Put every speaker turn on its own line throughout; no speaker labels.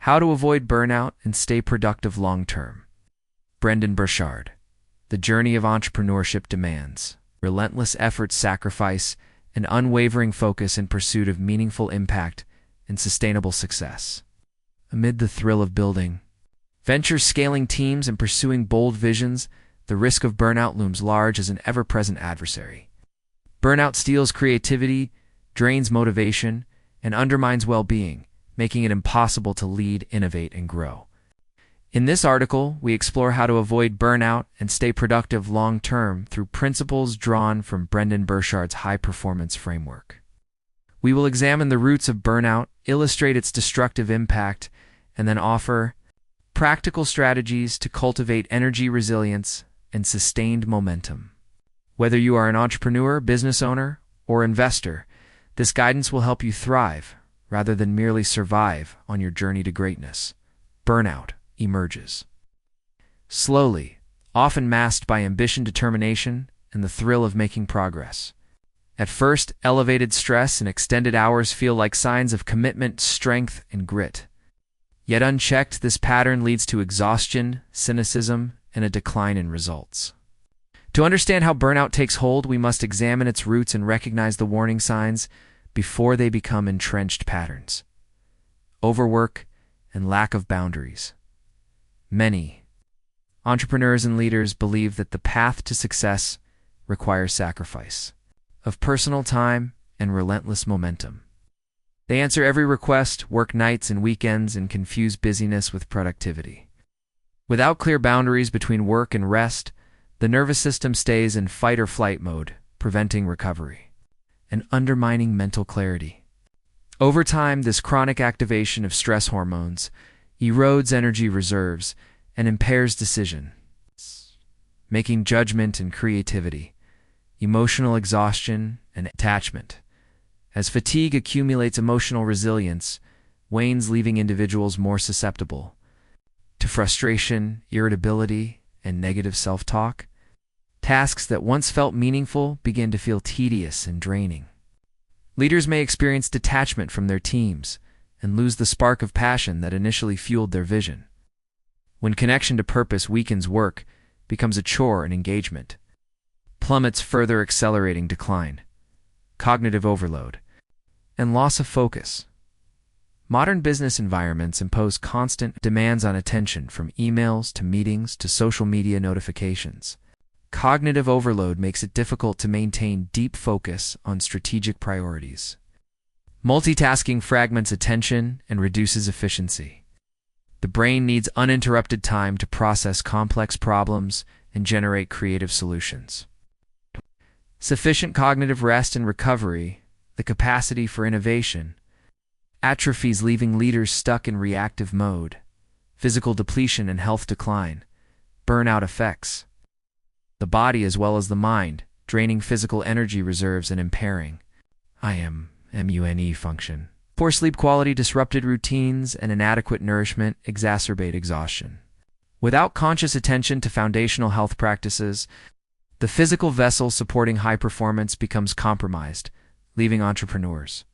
How to avoid burnout and stay productive long-term. Brendon Burchard. The journey of entrepreneurship demands relentless effort, sacrifice, and unwavering focus in pursuit of meaningful impact and sustainable success. Amid the thrill of building venture, scaling teams, and pursuing bold visions, the risk of burnout looms large as an ever-present adversary. Burnout steals creativity, drains motivation, and undermines well-being, making it impossible to lead, innovate, and grow. In this article, we explore how to avoid burnout and stay productive long-term through principles drawn from Brendon Burchard's high-performance framework. We will examine the roots of burnout, illustrate its destructive impact, and then offer practical strategies to cultivate energy resilience and sustained momentum. Whether you are an entrepreneur, business owner, or investor, this guidance will help you thrive rather than merely survive on your journey to greatness. Burnout emerges slowly, often masked by ambition, determination, and the thrill of making progress. At first, elevated stress and extended hours feel like signs of commitment, strength, and grit. Yet unchecked, this pattern leads to exhaustion, cynicism, and a decline in results. To understand how burnout takes hold, we must examine its roots and recognize the warning signs before they become entrenched patterns. Overwork and lack of boundaries. Many entrepreneurs and leaders believe that the path to success requires sacrifice of personal time and relentless momentum. They answer every request, work nights and weekends, and confuse busyness with productivity. Without clear boundaries between work and rest, the nervous system stays in fight or flight mode, preventing recovery and undermining mental clarity. Over time, this chronic activation of stress hormones erodes energy reserves and impairs decision making, judgment, and creativity, emotional exhaustion, and attachment. As fatigue accumulates, emotional resilience wanes, leaving individuals more susceptible to frustration, irritability, and negative self-talk. Tasks that once felt meaningful begin to feel tedious and draining. Leaders may experience detachment from their teams and lose the spark of passion that initially fueled their vision. When connection to purpose weakens, work becomes a chore, and engagement plummets, further accelerating decline, cognitive overload, and loss of focus. Modern business environments impose constant demands on attention, from emails to meetings to social media notifications. Cognitive overload makes it difficult to maintain deep focus on strategic priorities. Multitasking fragments attention and reduces efficiency. The brain needs uninterrupted time to process complex problems and generate creative solutions. Sufficient cognitive rest and recovery, the capacity for innovation, atrophies, leaving leaders stuck in reactive mode. Physical depletion and health decline. Burnout affects the body as well as the mind, draining physical energy reserves and impairing immune function. Poor sleep quality, disrupted routines, and inadequate nourishment exacerbate exhaustion. Without conscious attention to foundational health practices, the physical vessel supporting high performance becomes compromised, leaving entrepreneurs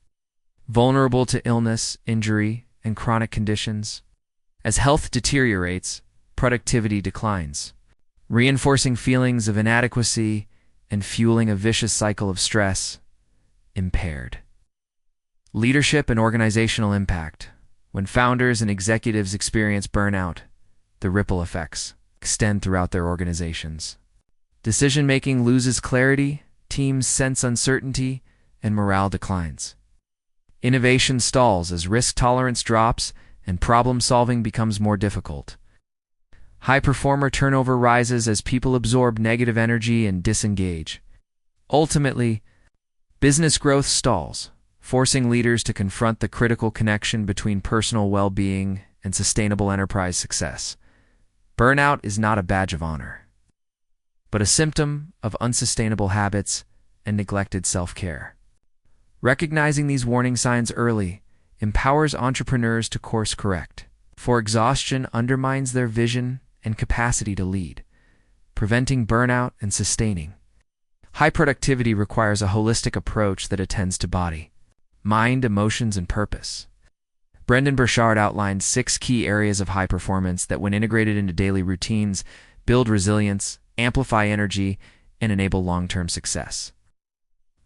vulnerable to illness, injury, and chronic conditions. As health deteriorates, productivity declines, reinforcing feelings of inadequacy and fueling a vicious cycle of stress. Impaired leadership and organizational impact. When founders and executives experience burnout, the ripple effects extend throughout their organizations. Decision-making loses clarity, teams sense uncertainty, and morale declines. Innovation stalls as risk tolerance drops and problem-solving becomes more difficult. High-performer turnover rises as people absorb negative energy and disengage. Ultimately, business growth stalls, forcing leaders to confront the critical connection between personal well-being and sustainable enterprise success. Burnout is not a badge of honor, but a symptom of unsustainable habits and neglected self-care. Recognizing these warning signs early empowers entrepreneurs to course correct, for exhaustion undermines their vision and capacity to lead, preventing burnout and sustaining. High productivity requires a holistic approach that attends to body, mind, emotions, and purpose. Brendon Burchard outlined 6 key areas of high performance that, when integrated into daily routines, build resilience, amplify energy, and enable long-term success.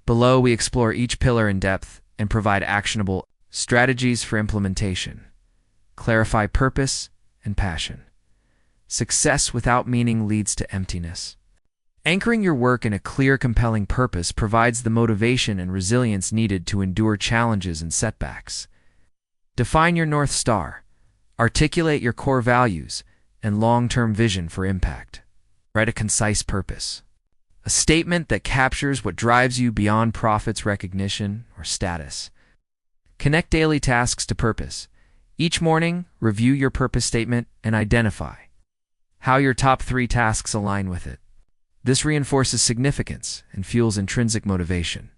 Below, we explore each pillar in depth and provide actionable strategies for implementation. Clarify purpose and passion. Success without meaning leads to emptiness. Anchoring your work in a clear, compelling purpose provides the motivation and resilience needed to endure challenges and setbacks. Define your North Star. Articulate your core values and long-term vision for impact. Write a concise purpose, a statement that captures what drives you beyond profits, recognition, or status. Connect daily tasks to purpose. Each morning, review your purpose statement and identify how your top 3 tasks align with it. This reinforces significance and fuels intrinsic motivation.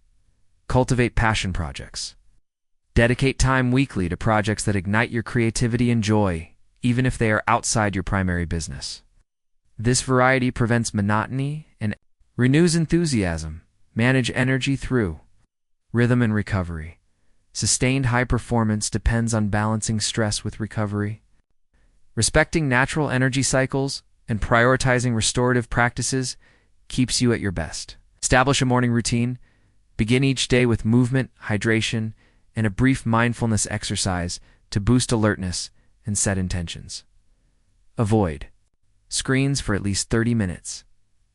Cultivate passion projects. Dedicate time weekly to projects that ignite your creativity and joy, even if they are outside your primary business. This variety prevents monotony and renews enthusiasm. Manage energy through rhythm and recovery. Sustained high performance depends on balancing stress with recovery. Respecting natural energy cycles and prioritizing restorative practices keeps you at your best. Establish a morning routine. Begin each day with movement, hydration, and a brief mindfulness exercise to boost alertness and set intentions. Avoid screens for at least 30 minutes.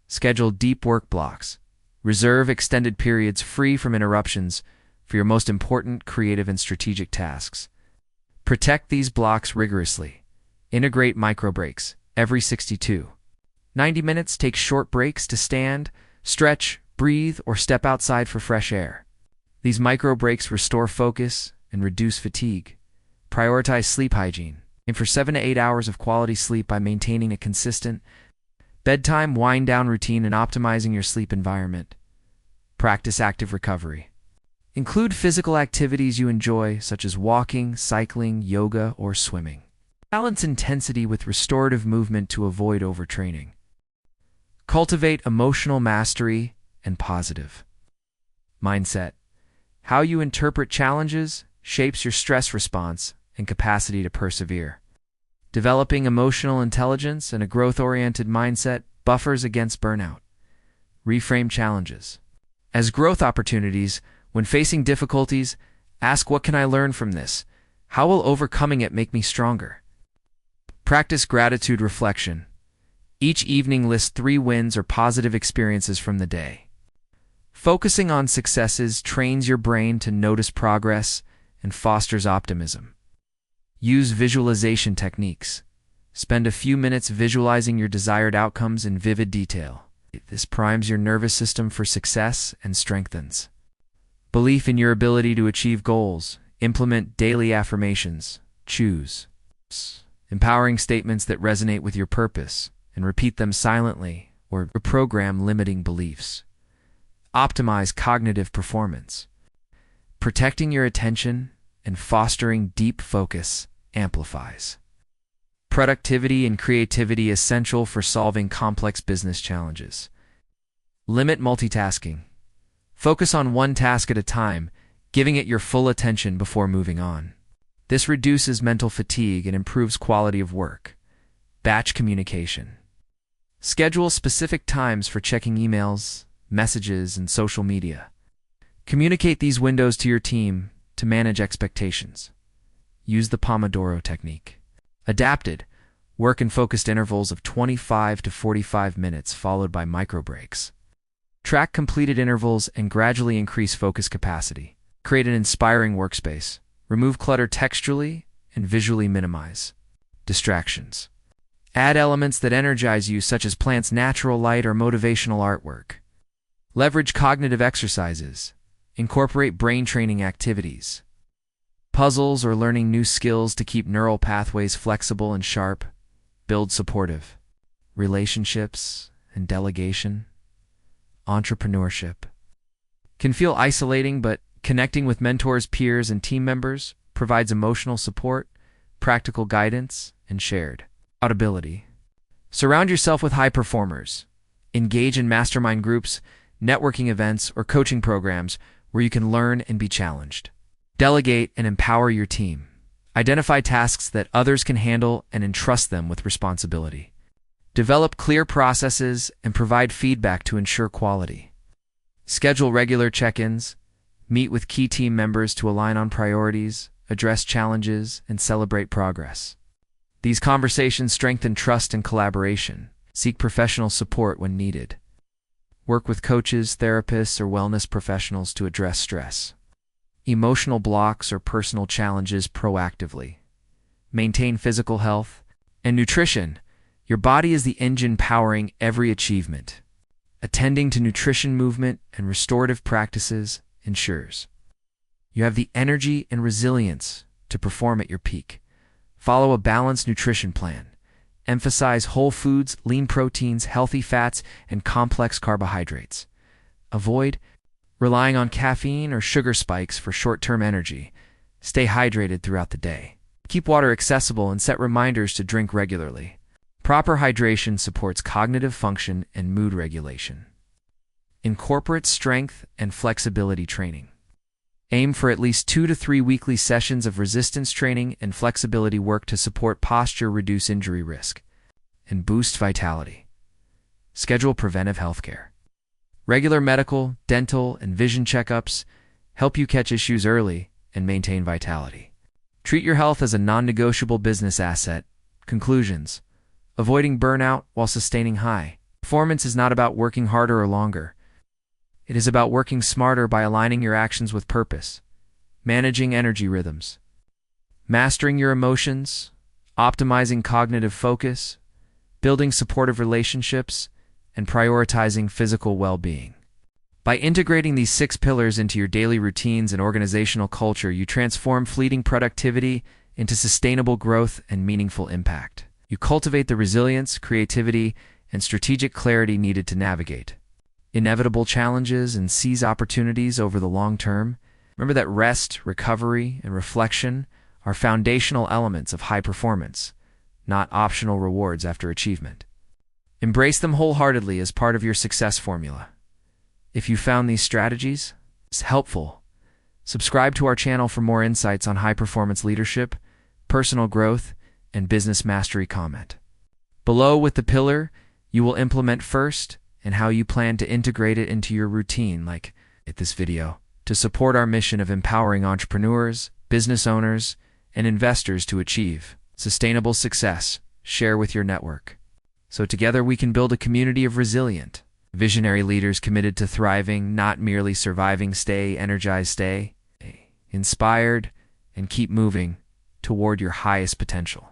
Schedule deep work blocks. Reserve extended periods free from interruptions for your most important creative and strategic tasks. Protect these blocks rigorously. Integrate micro breaks every 90 minutes. Take short breaks to stand, stretch, breathe, or step outside for fresh air. These micro breaks restore focus and reduce fatigue. Prioritize sleep hygiene. Aim for 7 to 8 hours of quality sleep by maintaining a consistent bedtime wind-down routine and optimizing your sleep environment. Practice active recovery. Include physical activities you enjoy, such as walking, cycling, yoga, or swimming. Balance intensity with restorative movement to avoid overtraining. Cultivate emotional mastery and positive mindset. How you interpret challenges shapes your stress response and capacity to persevere. Developing emotional intelligence and a growth-oriented mindset buffers against burnout. Reframe challenges as growth opportunities. When facing difficulties, ask, what can I learn from this? How will overcoming it make me stronger? Practice gratitude reflection. Each evening list 3 wins or positive experiences from the day. Focusing on successes trains your brain to notice progress and fosters optimism. Use visualization techniques. Spend a few minutes visualizing your desired outcomes in vivid detail. This primes your nervous system for success and strengthens belief in your ability to achieve goals. Implement daily affirmations. Choose empowering statements that resonate with your purpose and repeat them silently, or reprogram limiting beliefs. Optimize cognitive performance. Protecting your attention and fostering deep focus amplifies productivity and creativity essential for solving complex business challenges. Limit multitasking. Focus on one task at a time, giving it your full attention before moving on. This reduces mental fatigue and improves quality of work. Batch communication. Schedule specific times for checking emails, messages, and social media. Communicate these windows to your team to manage expectations. Use the Pomodoro technique. Adapted. Work in focused intervals of 25 to 45 minutes followed by micro breaks. Track completed intervals and gradually increase focus capacity. Create an inspiring workspace. Remove clutter textually and visually minimize distractions. Add elements that energize you, such as plants' natural light or motivational artwork. Leverage cognitive exercises. Incorporate brain training activities. Puzzles or learning new skills to keep neural pathways flexible and sharp. Build supportive relationships and delegation. Entrepreneurship can feel isolating, but connecting with mentors, peers, and team members provides emotional support, practical guidance, and shared accountability. Surround yourself with high performers. Engage in mastermind groups, networking events, or coaching programs where you can learn and be challenged. Delegate and empower your team. Identify tasks that others can handle and entrust them with responsibility. Develop clear processes and provide feedback to ensure quality. Schedule regular check-ins. Meet with key team members to align on priorities, address challenges, and celebrate progress. These conversations strengthen trust and collaboration. Seek professional support when needed. Work with coaches, therapists, or wellness professionals to address stress, emotional blocks, or personal challenges proactively. Maintain physical health and nutrition. Your body is the engine powering every achievement. Attending to nutrition, movement, and restorative practices ensures you have the energy and resilience to perform at your peak. Follow a balanced nutrition plan. Emphasize whole foods, lean proteins, healthy fats, and complex carbohydrates. Avoid relying on caffeine or sugar spikes for short-term energy. Stay hydrated throughout the day. Keep water accessible and set reminders to drink regularly. Proper hydration supports cognitive function and mood regulation. Incorporate strength and flexibility training. Aim for at least 2 to 3 weekly sessions of resistance training and flexibility work to support posture, reduce injury risk, and boost vitality. Schedule preventive healthcare. Regular medical, dental, and vision checkups help you catch issues early and maintain vitality. Treat your health as a non-negotiable business asset. Conclusions: avoiding burnout while sustaining high performance is not about working harder or longer. It is about working smarter by aligning your actions with purpose, managing energy rhythms, mastering your emotions, optimizing cognitive focus, building supportive relationships, and prioritizing physical well-being. By integrating these 6 pillars into your daily routines and organizational culture, you transform fleeting productivity into sustainable growth and meaningful impact. You cultivate the resilience, creativity, and strategic clarity needed to navigate inevitable challenges and seize opportunities over the long term. Remember that rest, recovery, and reflection are foundational elements of high performance, not optional rewards after achievement. Embrace them wholeheartedly as part of your success formula. If you found these strategies helpful, subscribe to our channel for more insights on high-performance leadership, personal growth, and business mastery. Comment below with the pillar you will implement first and how you plan to integrate it into your routine. Like this video to support our mission of empowering entrepreneurs, business owners, and investors to achieve sustainable success. Share with your network, so together we can build a community of resilient, visionary leaders committed to thriving, not merely surviving. Stay energized, stay inspired, and keep moving toward your highest potential.